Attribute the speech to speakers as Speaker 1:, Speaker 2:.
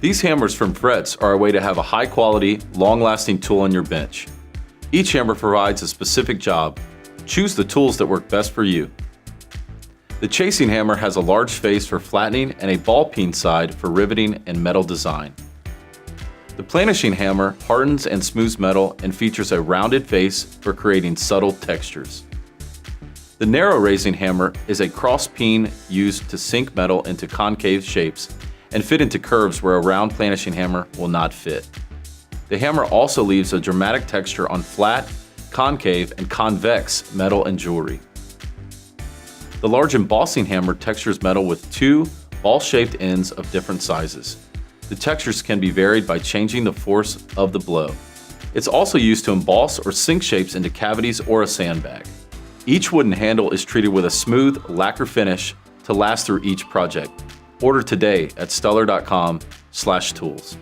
Speaker 1: These hammers from Fretz are a way to have a high-quality, long-lasting tool on your bench. Each hammer provides a specific job. Choose the tools that work best for you. The chasing hammer has a large face for flattening and a ball-peen side for riveting and metal design. The Planishing hammer hardens and smooths metal and features a rounded face for creating subtle textures. The narrow raising hammer is a cross peen used to sink metal into concave shapes and fit into curves where a round Planishing hammer will not fit. The hammer also leaves a dramatic texture on flat, concave, and convex metal and jewelry. The large Embossing hammer textures metal with two ball-shaped ends of different sizes. The textures can be varied by changing the force of the blow. It's also used to emboss or sink shapes into cavities or a sandbag. Each wooden handle is treated with a smooth lacquer finish to last through each project. Order today at stuller.com/tools.